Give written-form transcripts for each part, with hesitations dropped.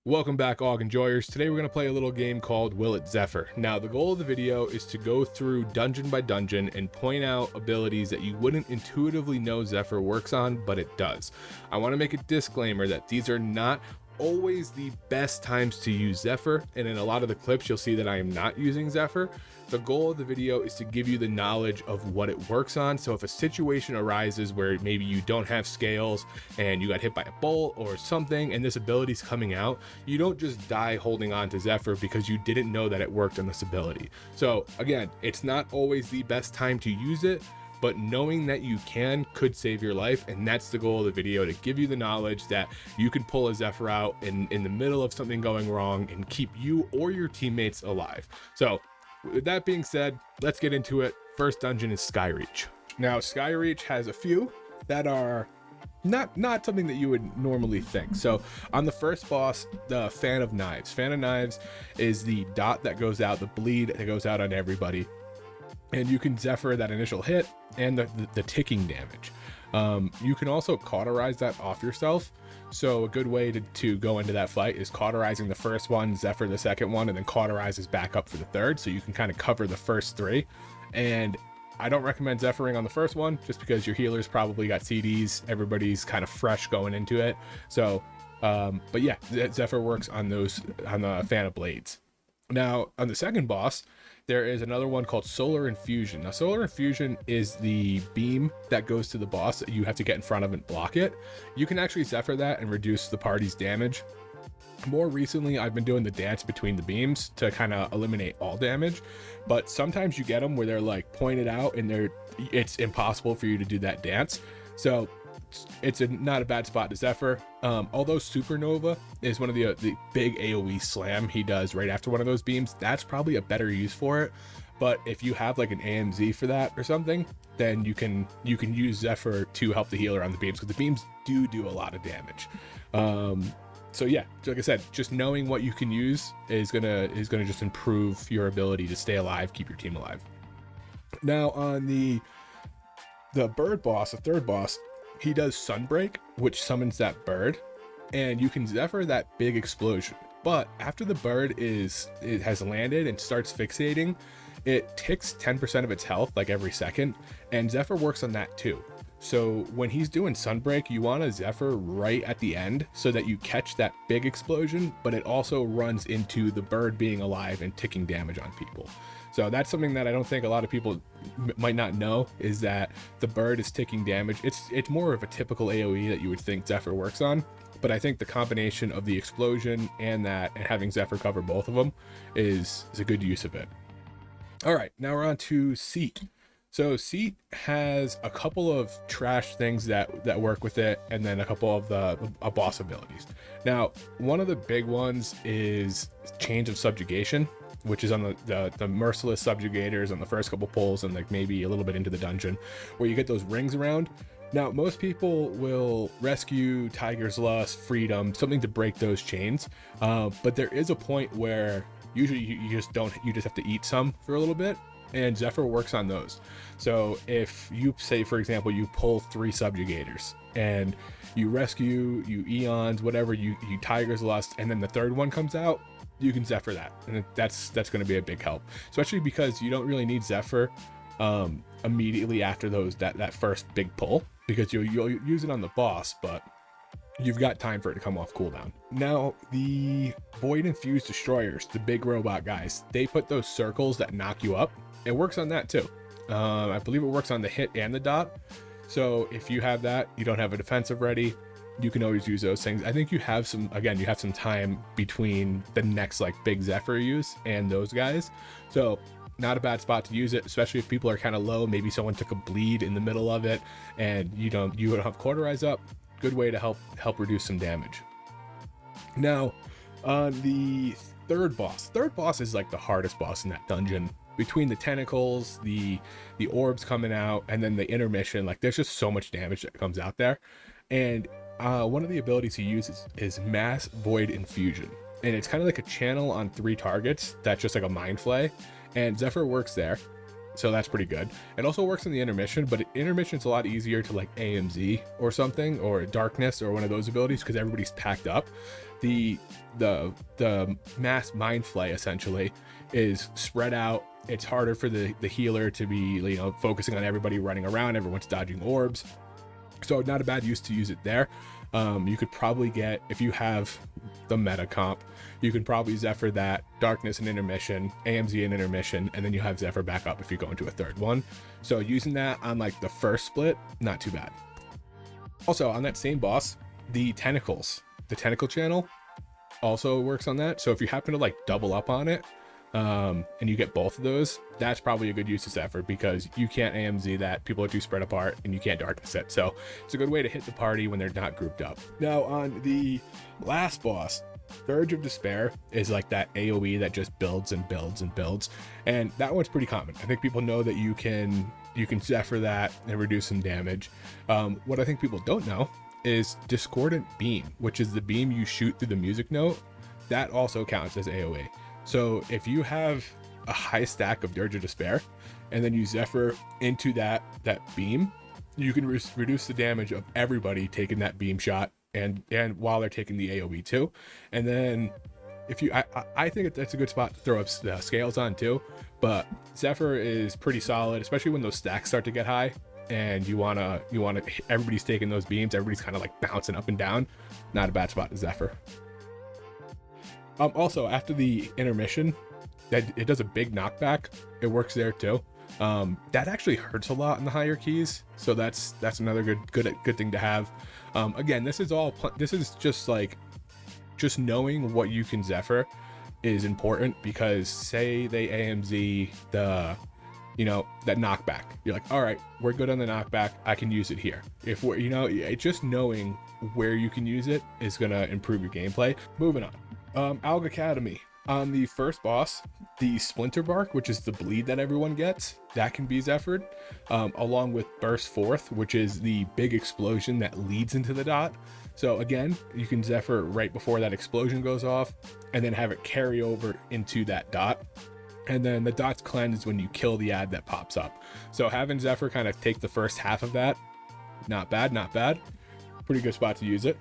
Welcome back, Og Enjoyers. Today we're going to play a little game called Will It Zephyr. Now, the goal of the video is to go through dungeon by dungeon and point out abilities that you wouldn't intuitively know Zephyr works on, but it does. I want to make a disclaimer that these are not always the best times to use Zephyr, and in a lot of the clips you'll see that I am not using Zephyr. The goal of the video is to give you the knowledge of what it works on, so if a situation arises where maybe you don't have scales and you got hit by a bolt or something and this ability is coming out, you don't just die holding on to Zephyr because you didn't know that it worked on this ability. So again, it's not always the best time to use it, but knowing that you could save your life, and that's the goal of the video, to give you the knowledge that you can pull a Zephyr out in the middle of something going wrong and keep you or your teammates alive. So with that being said, let's get into it. First dungeon is Skyreach. Now, Skyreach has a few that are not something that you would normally think. So on the first boss, the Fan of Knives. Fan of Knives is the dot that goes out, the bleed that goes out on everybody. And you can Zephyr that initial hit and the ticking damage. You can also cauterize that off yourself. So a good way to go into that fight is cauterizing the first one, Zephyr the second one, and then cauterizes back up for the third. So you can kind of cover the first three. And I don't recommend Zephyring on the first one just because your healers probably got CDs. Everybody's kind of fresh going into it. So, but yeah, Zephyr works on those, on the Fan of Blades. Now on the second boss, there is another one called Solar Infusion. Now, Solar Infusion is the beam that goes to the boss that you have to get in front of and block it. You can actually Zephyr that and reduce the party's damage. More recently, I've been doing the dance between the beams to kind of eliminate all damage, but sometimes you get them where they're like pointed out and it's impossible for you to do that dance. So it's not a bad spot to Zephyr. Although Supernova is one of the big AoE slam he does right after one of those beams, that's probably a better use for it. But if you have like an AMZ for that or something, then you can use Zephyr to help the healer on the beams, because the beams do a lot of damage. So yeah, like I said, just knowing what you can use is gonna just improve your ability to stay alive, keep your team alive. Now on the bird boss, the third boss, he does Sunbreak, which summons that bird, and you can Zephyr that big explosion. But after the bird has landed and starts fixating, it ticks 10% of its health like every second, and Zephyr works on that too. So when he's doing Sunbreak, you want to Zephyr right at the end so that you catch that big explosion, but it also runs into the bird being alive and ticking damage on people. So that's something that I don't think a lot of people might not know, is that the bird is ticking damage. It's more of a typical AoE that you would think Zephyr works on, but I think the combination of the explosion and having Zephyr cover both of them is a good use of it. All right, now we're on to Seat. So Seat has a couple of trash things that work with it, and then a couple of the boss abilities. Now, one of the big ones is Change of Subjugation, which is on the merciless subjugators on the first couple pulls and like maybe a little bit into the dungeon, where you get those rings around. Now, most people will rescue Tiger's Lust, Freedom, something to break those chains, but there is a point where usually you just have to eat some for a little bit, and Zephyr works on those. So if you say, for example, you pull 3 subjugators and you rescue, you eons, whatever, you Tiger's Lust, and then the third one comes out, you can Zephyr that, and that's going to be a big help, especially because you don't really need Zephyr immediately after that first big pull, because you'll use it on the boss, but you've got time for it to come off cooldown. Now, the Void Infused Destroyers, the big robot guys, they put those circles that knock you up. It works on that too. I believe it works on the hit and the dot. So if you have that, you don't have a defensive ready, you can always use those things. I think you have some time between the next like big Zephyr use and those guys. So not a bad spot to use it, especially if people are kind of low. Maybe someone took a bleed in the middle of it and you don't have Cauterize up. Good way to help reduce some damage. Now on the third boss is like the hardest boss in that dungeon. Between the tentacles, the orbs coming out, and then the intermission, like there's just so much damage that comes out there. And one of the abilities he uses is Mass Void Infusion, and it's kind of like a channel on 3 targets that's just like a mind flay, and Zephyr works there, so that's pretty good. It also works in the intermission, but intermission's a lot easier to like AMZ or something, or Darkness or one of those abilities, because everybody's packed up. the mass mind flay essentially is spread out. It's harder for the healer to be, you know, focusing on everybody running around, everyone's dodging orbs. So not a bad use to use it there. You could probably get, if you have the meta comp, you can probably Zephyr that, Darkness and Intermission, AMZ and Intermission, and then you have Zephyr back up if you go into a third one. So using that on like the first split, not too bad. Also on that same boss, the tentacles, the tentacle channel also works on that. So if you happen to like double up on it, and you get both of those, that's probably a good use of Zephyr, because you can't AMZ that, people are too spread apart, and you can't darkness it. So it's a good way to hit the party when they're not grouped up. Now on the last boss, Urge of Despair is like that AoE that just builds and builds and builds, and that one's pretty common. I think people know that you can Zephyr that and reduce some damage. What I think people don't know is Discordant Beam, which is the beam you shoot through the music note. That also counts as AoE. So if you have a high stack of Urge of Despair and then you Zephyr into that beam, you can reduce the damage of everybody taking that beam shot, and while they're taking the AoE too. And then if you, I think that's a good spot to throw up scales on too, but Zephyr is pretty solid, especially when those stacks start to get high and you wanna everybody's taking those beams, everybody's kind of like bouncing up and down. Not a bad spot to Zephyr. Also, after the intermission, that it does a big knockback. It works there too. That actually hurts a lot in the higher keys, so that's another good thing to have. Again, this is just knowing what you can Zephyr is important, because say they AMZ the, you know, that knockback, you're like, all right, we're good on the knockback, I can use it here. If we're, you know, just knowing where you can use it is gonna improve your gameplay. Moving on. Algeth'ar Academy. On the first boss, the Splinter Bark, which is the bleed that everyone gets, that can be Zephyred, along with Burst Forth, which is the big explosion that leads into the dot. So again, you can Zephyr right before that explosion goes off, and then have it carry over into that dot. And then the dot's cleansed when you kill the ad that pops up. So having Zephyr kind of take the first half of that, not bad, not bad. Pretty good spot to use it.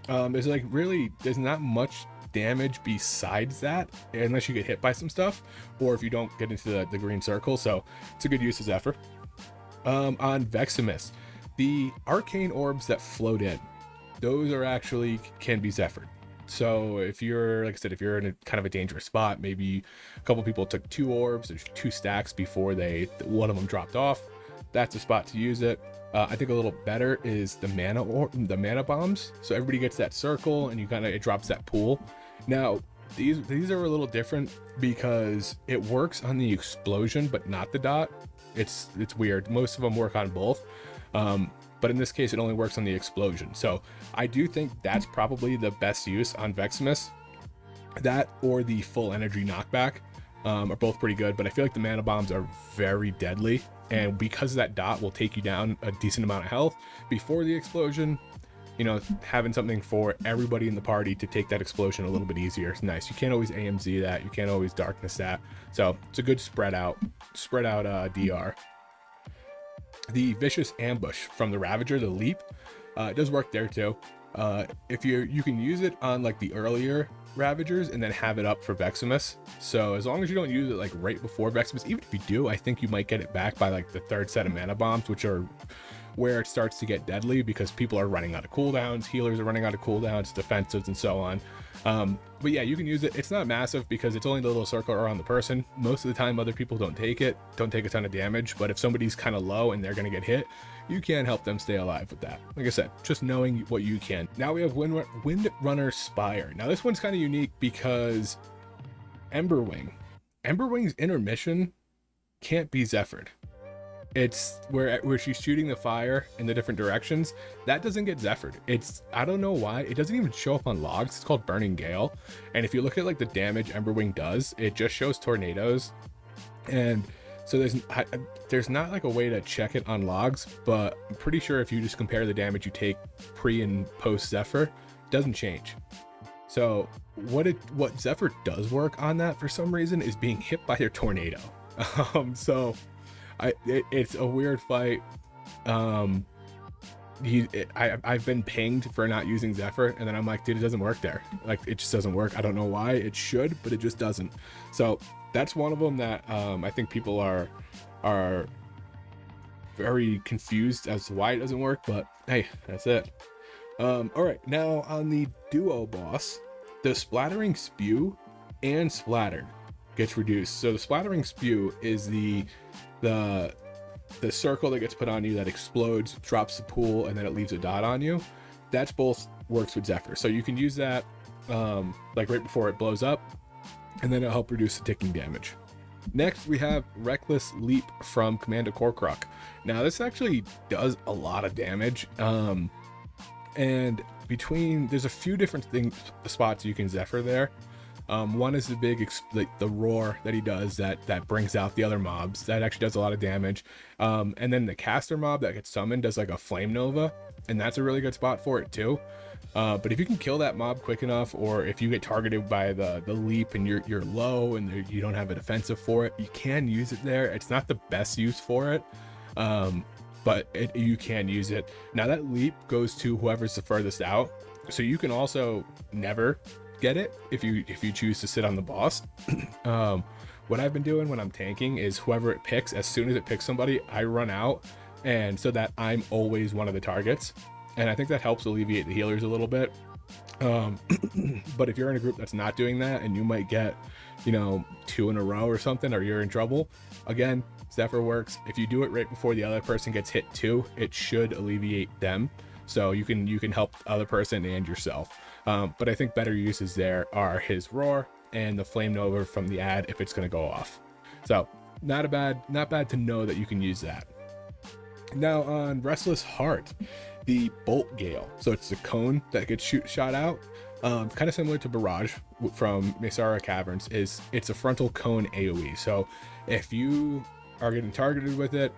There's not much damage besides that, unless you get hit by some stuff, or if you don't get into the green circle. So it's a good use of Zephyr. On Veximus, the arcane orbs that float in, those are actually can be Zephyred. So if you're, like I said, if you're in a kind of a dangerous spot, maybe a couple people took 2 orbs or 2 stacks before one of them dropped off, that's a spot to use it. I think a little better is the mana bombs. So everybody gets that circle, and it drops that pool. Now these are a little different because it works on the explosion but not the dot. It's weird. Most of them work on both, but in this case it only works on the explosion. So I do think that's probably the best use on Veximus. That or the full energy knockback are both pretty good, but I feel like the mana bombs are very deadly, and because that dot will take you down a decent amount of health before the explosion, you know, having something for everybody in the party to take that explosion a little bit easier is nice. You can't always AMZ that, you can't always darkness that, so it's a good spread out DR. The Vicious Ambush from the Ravager, the leap, it does work there too. If you can use it on like the earlier Ravagers and then have it up for Veximus. So as long as you don't use it like right before Veximus, even if you do, I think you might get it back by like the 3rd set of mana bombs, which are where it starts to get deadly because people are running out of cooldowns, healers are running out of cooldowns, defensives, and so on. But yeah, you can use it. It's not massive because it's only the little circle around the person. Most of the time other people don't take a ton of damage, but if somebody's kind of low and they're going to get hit, you can help them stay alive with that. Like I said, just knowing what you can. Now we have Windrunner Spire. Now this one's kind of unique because Emberwing's intermission can't be Zephyred. It's where she's shooting the fire in the different directions. That doesn't get Zephyred. I don't know why. It doesn't even show up on logs. It's called Burning Gale. And if you look at like the damage Emberwing does, it just shows tornadoes. And so there's not like a way to check it on logs, but I'm pretty sure if you just compare the damage you take pre and post Zephyr, it doesn't change. So what Zephyr does work on that for some reason is being hit by a tornado. So it's a weird fight. I've been pinged for not using Zephyr, and then I'm like, dude, it doesn't work there. Like, it just doesn't work. I don't know why. It should, but it just doesn't. So that's one of them that I think people are very confused as to why it doesn't work, but hey, that's it. All right, now on the duo boss, the Splattering Spew and Splattered gets reduced. So the Splattering Spew is the circle that gets put on you that explodes, drops the pool, and then it leaves a dot on you. That's both works with Zephyr. So you can use that like right before it blows up, and then it'll help reduce the ticking damage. Next, we have Reckless Leap from Commander Korkruk. Now, this actually does a lot of damage. And there's a few different spots you can Zephyr there. One is the big, the roar that he does that brings out the other mobs. That actually does a lot of damage. And then the caster mob that gets summoned does like a flame nova, and that's a really good spot for it too. But if you can kill that mob quick enough, or if you get targeted by the leap and you're low and you don't have a defensive for it, you can use it there. It's not the best use for it, but you can use it. Now that leap goes to whoever's the furthest out, so you can also never get it if you choose to sit on the boss. What I've been doing when I'm tanking is whoever it picks, as soon as it picks somebody, I run out, and so that I'm always one of the targets. And I think that helps alleviate the healers a little bit. But if you're in a group that's not doing that, and you might get, 2 in a row or something, or you're in trouble, again, Zephyr works. If you do it right before the other person gets hit too, it should alleviate them. So you can help the other person and yourself. But I think better uses there are his roar and the flame nova from the ad if it's going to go off. So not bad to know that you can use that. Now on Restless Heart, the Bolt Gale. So it's the cone that gets shot out. Kind of similar to Barrage from Maisara Caverns. It's a frontal cone AoE. So if you are getting targeted with it,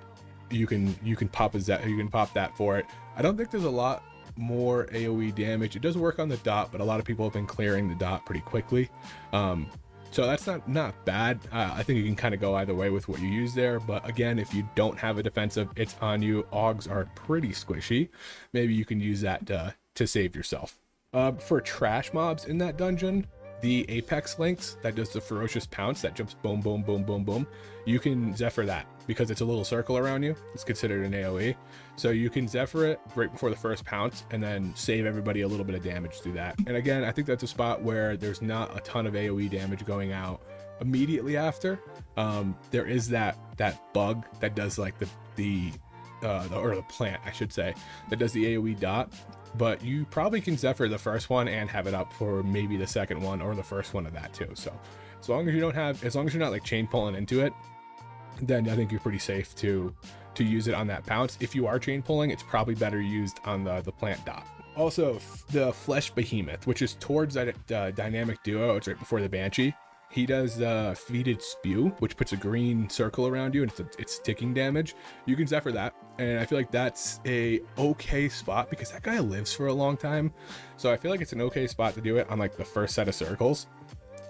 you can pop that for it. I don't think there's a lot more AoE damage. It does work on the dot, but a lot of people have been clearing the dot pretty quickly. So that's not bad. I think you can kind of go either way with what you use there. But again, if you don't have a defensive, it's on you. Augs are pretty squishy. Maybe you can use that to save yourself. For trash mobs in that dungeon, the Apex Lynx that does the ferocious pounce that jumps boom, boom, boom, boom, boom, you can Zephyr that because it's a little circle around you. It's considered an AoE. So you can Zephyr it right before the first pounce and then save everybody a little bit of damage through that. And again, I think that's a spot where there's not a ton of AoE damage going out immediately after. There is that bug that does like the plant, I should say, that does the AoE dot. But you probably can Zephyr the first one and have it up for maybe the second one or the first one of that too. So as long as you're not like chain pulling into it, then I think you're pretty safe to use it on that pounce. If you are chain pulling, it's probably better used on the plant dot. Also, the Flesh Behemoth, which is towards that dynamic duo, it's right before the Banshee. He does the Feeded Spew, which puts a green circle around you, and it's ticking damage. You can Zephyr that, and I feel like that's a okay spot because that guy lives for a long time. So I feel like it's an okay spot to do it on like the first set of circles.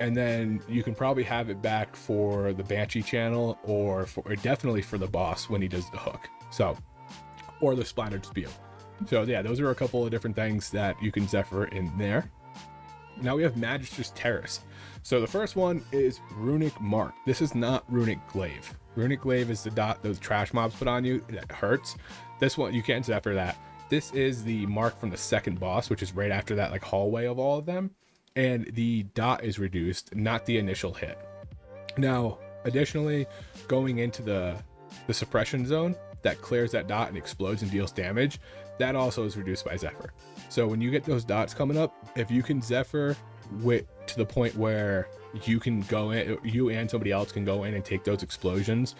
And then you can probably have it back for the Banshee channel or definitely for the boss when he does the hook. So, or the Splattered Spew. So yeah, those are a couple of different things that you can Zephyr in there. Now we have Magister's Terrace. So the first one is Runic Mark. This is not Runic Glaive. Runic Glaive is the dot those trash mobs put on you that hurts. This one, you can't Zephyr that. This is the mark from the second boss, which is right after that like hallway of all of them. And the dot is reduced, not the initial hit. Now, additionally, going into the suppression zone that clears that dot and explodes and deals damage, that also is reduced by Zephyr. So when you get those dots coming up, if you can Zephyr to the point where you can go in, you and somebody else can go in and take those explosions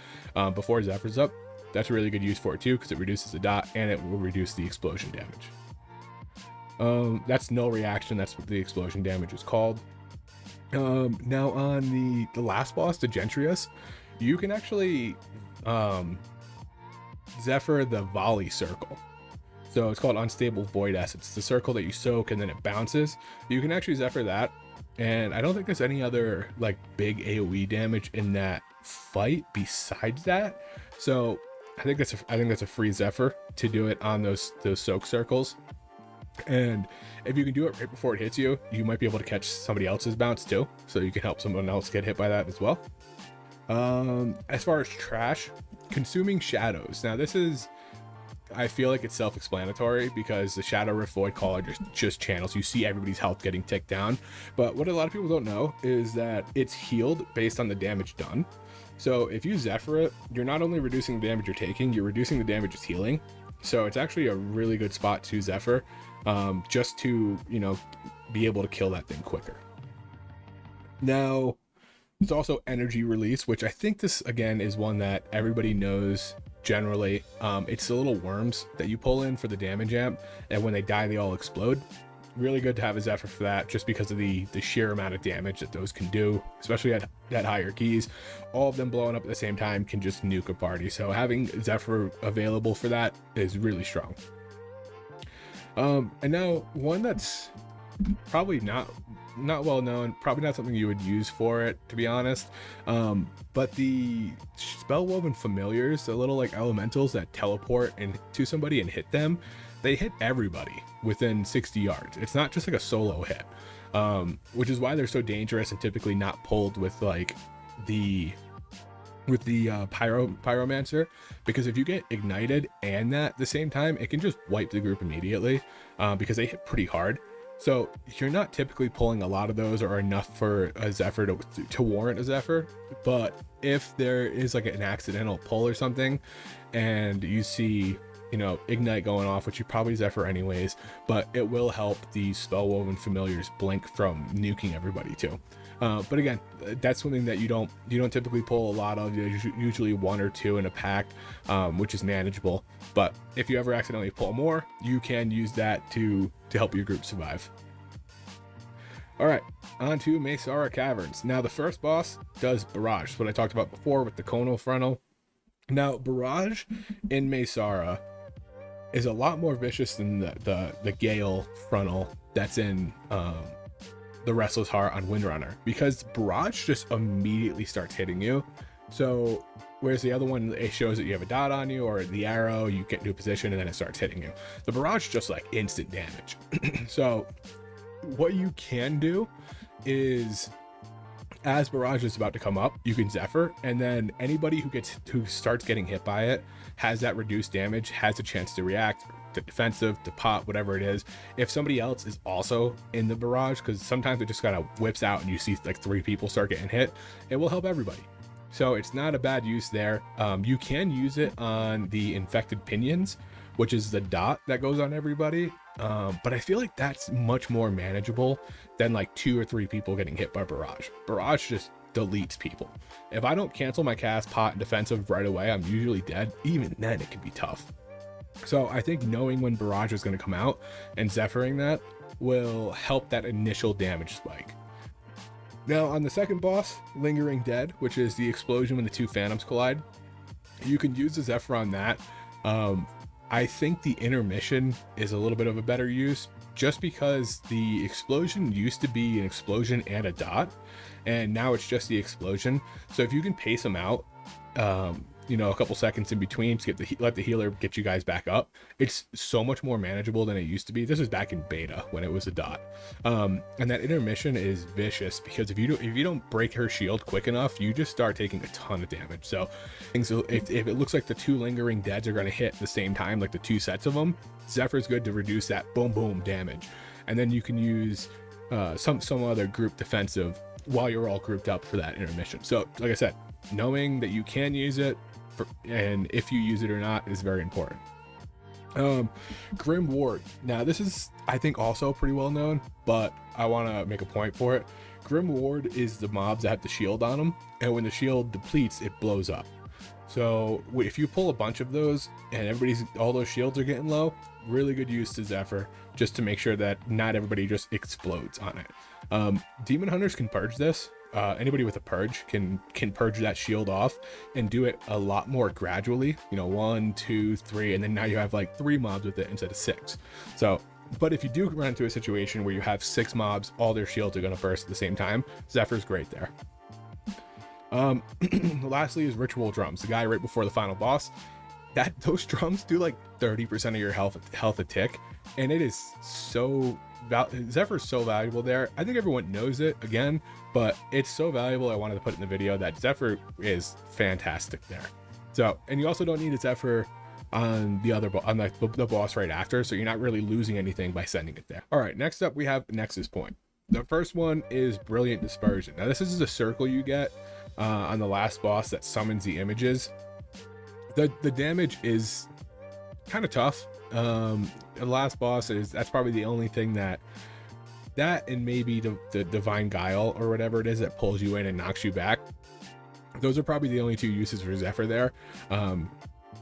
before Zephyr's up, that's a really good use for it too, because it reduces the dot and it will reduce the explosion damage. That's null reaction. That's what the explosion damage is called. Now on the last boss, the Gentrius, you can actually Zephyr the volley circle. So it's called Unstable Void S. It's the circle that you soak and then it bounces. You can actually Zephyr that. And I don't think there's any other like big AoE damage in that fight besides that. So I think that's a free Zephyr to do it on those soak circles. And if you can do it right before it hits you, you might be able to catch somebody else's bounce too, so you can help someone else get hit by that as well. As far as trash, consuming shadows. Now this is, I feel like it's self-explanatory because the Shadow Rift Void Caller just channels. You see everybody's health getting ticked down, but what a lot of people don't know is that it's healed based on the damage done. So if you Zephyr it, you're not only reducing the damage you're taking, you're reducing the damage it's healing. So it's actually a really good spot to Zephyr, just to, you know, be able to kill that thing quicker. Now, there's also energy release, which I think this, again, is one that everybody knows generally. It's the little worms that you pull in for the damage amp, and when they die, they all explode. Really good to have a Zephyr for that, just because of the sheer amount of damage that those can do, especially at higher keys. All of them blowing up at the same time can just nuke a party. So having Zephyr available for that is really strong. And now one that's probably not well known, probably not something you would use for it, to be honest, but the Spellwoven Familiars, the little like elementals that teleport and to somebody and hit them, they hit everybody within 60 yards. It's not just like a solo hit, which is why they're so dangerous and typically not pulled with like the pyromancer, because if you get ignited and that at the same time, it can just wipe the group immediately, because they hit pretty hard. So you're not typically pulling a lot of those or enough for a Zephyr to warrant a Zephyr. But if there is like an accidental pull or something and you see, you know, ignite going off, which you probably Zephyr anyways, but it will help these Spellwoven Familiars blink from nuking everybody too. But again, that's something that you don't typically pull a lot of. Usually one or two in a pack, which is manageable. But if you ever accidentally pull more, you can use that to help your group survive. All right, on to Maisara Caverns. Now the first boss does Barrage, what I talked about before with the Conal Frontal. Now Barrage in Maisara is a lot more vicious than the Gale Frontal that's in the Restless Heart on Windrunner, because Barrage just immediately starts hitting you. So whereas the other one, it shows that you have a dot on you, or the arrow, you get into a position and then it starts hitting you. The Barrage just like instant damage. So what you can do is, as Barrage is about to come up, you can Zephyr, and then anybody who starts getting hit by it has that reduced damage, has a chance to react, to defensive, to pop, whatever it is. If somebody else is also in the Barrage, because sometimes it just kind of whips out and you see like 3 people start getting hit, it will help everybody. So it's not a bad use there. You can use it on the Infected Pinions, which is the dot that goes on everybody. But I feel like that's much more manageable than like 2 or 3 people getting hit by Barrage. Barrage just deletes people. If I don't cancel my cast, pot, and defensive right away, I'm usually dead. Even then, it can be tough. So I think knowing when Barrage is going to come out and Zephyring that will help that initial damage spike. Now on the second boss, Lingering Dead, which is the explosion when the 2 phantoms collide, you can use the Zephyr on that. I think the intermission is a little bit of a better use, just because the explosion used to be an explosion and a dot, and now it's just the explosion. So if you can pace them out, you know, a couple seconds in between to let the healer get you guys back up, it's so much more manageable than it used to be. This was back in beta when it was a dot, and that intermission is vicious, because if you don't break her shield quick enough, you just start taking a ton of damage. So if it looks like the 2 Lingering Deads are going to hit at the same time, like the 2 sets of them, Zephyr's good to reduce that boom boom damage, and then you can use some other group defensive while you're all grouped up for that intermission. So like I said, knowing that you can use it and if you use it or not is very important. Grim Ward. Now this is, I think, also pretty well known, but I want to make a point for it. Grim Ward is the mobs that have the shield on them, and when the shield depletes, it blows up. So if you pull a bunch of those and all those shields are getting low, really good use to Zephyr, just to make sure that not everybody just explodes on it. Demon Hunters can purge this. Anybody with a purge can purge that shield off and do it a lot more gradually, you know, 1, 2, 3, and then now you have like 3 mobs with it instead of 6. So, but if you do run into a situation where you have 6 mobs, all their shields are going to burst at the same time, Zephyr's great there. Lastly is Ritual Drums, the guy right before the final boss. those drums do like 30% of your health a tick, and it is so Zephyr's so valuable there. I think everyone knows it again, but it's so valuable. I wanted to put it in the video that Zephyr is fantastic there. So, and you also don't need a Zephyr on the boss right after, so you're not really losing anything by sending it there. All right, next up we have Nexus Point. The first one is Brilliant Dispersion. Now this is a circle you get on the last boss that summons the images. The damage is kind of tough. The last boss that's probably the only thing that and maybe the Divine Guile or whatever it is that pulls you in and knocks you back. Those are probably the only two uses for Zephyr there.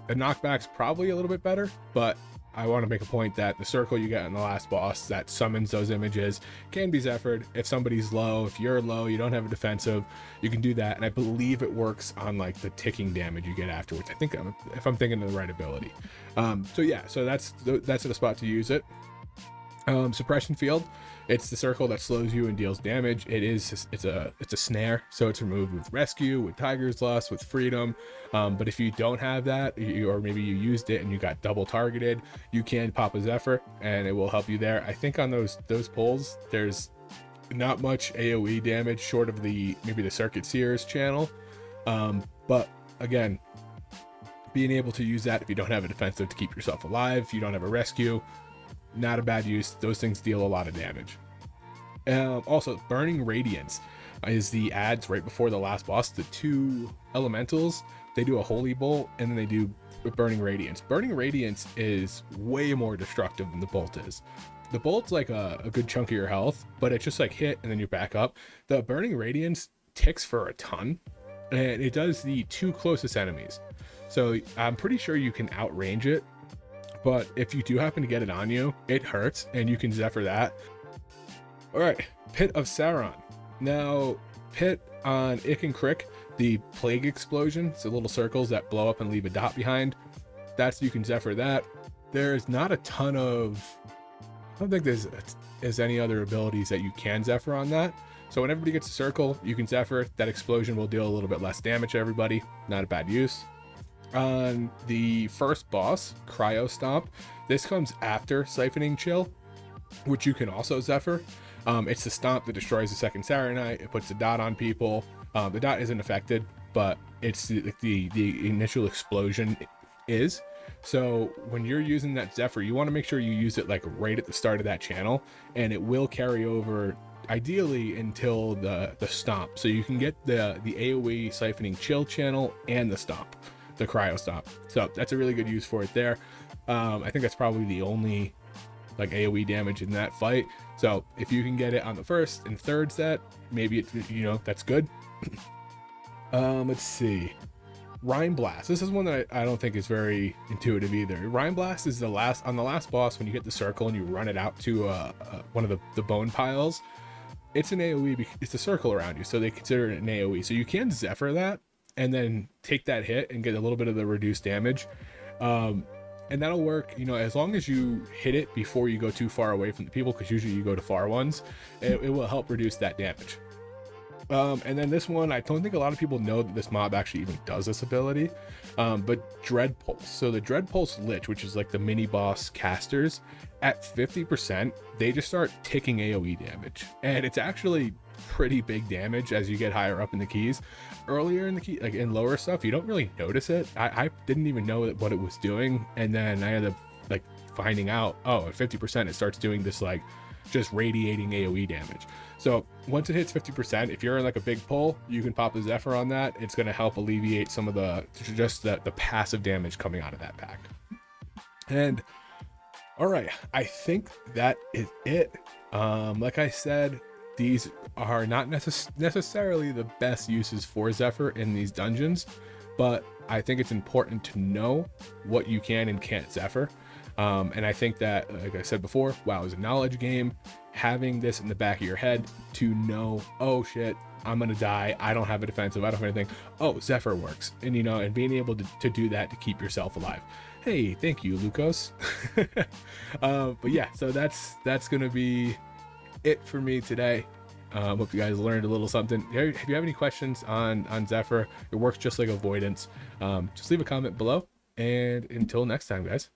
The knockback's probably a little bit better, but I want to make a point that the circle you get in the last boss that summons those images can be Zephyr'd. If somebody's low, if you're low, you don't have a defensive, you can do that. And I believe it works on like the ticking damage you get afterwards. I think if I'm thinking of the right ability. So yeah, so that's the spot to use it. Suppression Field. It's the circle that slows you and deals damage. It's a snare, so it's removed with Rescue, with Tiger's Lust, with Freedom. But if you don't have that, or maybe you used it and you got double targeted, you can pop a Zephyr and it will help you there. I think on those pulls, there's not much AoE damage short of maybe the Circuit Seer's channel. But again, being able to use that if you don't have a defensive to keep yourself alive, if you don't have a Rescue, not a bad use. Those things deal a lot of damage. Also, Burning Radiance is the ads right before the last boss. The two elementals, they do a Holy Bolt and then they do Burning Radiance. Burning Radiance is way more destructive than the Bolt is. The Bolt's like a good chunk of your health, but it's just like hit and then you back up. The Burning Radiance ticks for a ton, and it does the two closest enemies. So I'm pretty sure you can outrange it, but if you do happen to get it on you, it hurts, and you can Zephyr that. All right, Pit of Saron. Now, Pit on Ick and Crick, the Plague Explosion, it's the little circles that blow up and leave a dot behind. You can Zephyr that. There's not a ton of, I don't think there's any other abilities that you can Zephyr on that. So when everybody gets a circle, you can Zephyr. That explosion will deal a little bit less damage to everybody. Not a bad use. On the first boss, Cryo Stomp, this comes after Siphoning Chill, which you can also Zephyr. It's the stomp that destroys the second Saronite. It puts a dot on people. The dot isn't affected, but it's the initial explosion is. So when you're using that Zephyr, you want to make sure you use it like right at the start of that channel, and it will carry over ideally until the stomp. So you can get the AoE Siphoning Chill channel and the stomp, the Cryo Stomp. So that's a really good use for it there. I think that's probably the only like AoE damage in that fight. So if you can get it on the first and third set, maybe it, that's good. Let's see. Rime Blast. This is one that I don't think is very intuitive either. Rime Blast is on the last boss when you hit the circle and you run it out to one of the bone piles. It's an AoE because it's a circle around you, so they consider it an AoE. So you can Zephyr that and then take that hit and get a little bit of the reduced damage. And that'll work, as long as you hit it before you go too far away from the people, because usually you go to far ones, it will help reduce that damage. And then this one, I don't think a lot of people know that this mob actually even does this ability, but Dread Pulse. So the Dread Pulse Lich, which is like the mini boss casters, at 50%, they just start ticking AoE damage. And it's actually pretty big damage as you get higher up in the keys. Earlier in the key, like in lower stuff, you don't really notice it. I didn't even know what it was doing, and then I ended up like finding out, oh, at 50% it starts doing this like just radiating AoE damage. So once it hits 50%, if you're in like a big pull, you can pop a Zephyr on that. It's going to help alleviate some of the passive damage coming out of that pack. And all right, I think that is it. Like I said, these are not necessarily the best uses for Zephyr in these dungeons, but I think it's important to know what you can and can't Zephyr. And I think that, like I said before, WoW is a knowledge game. Having this in the back of your head to know, oh shit, I'm gonna die, I don't have a defensive, I don't have anything, oh, Zephyr works. And and being able to do that to keep yourself alive. Hey, thank you, Lucas. But yeah, so that's gonna be it for me today. Hope you guys learned a little something. If you have any questions on Zephyr, it works just like Avoidance, just leave a comment below And until next time, guys.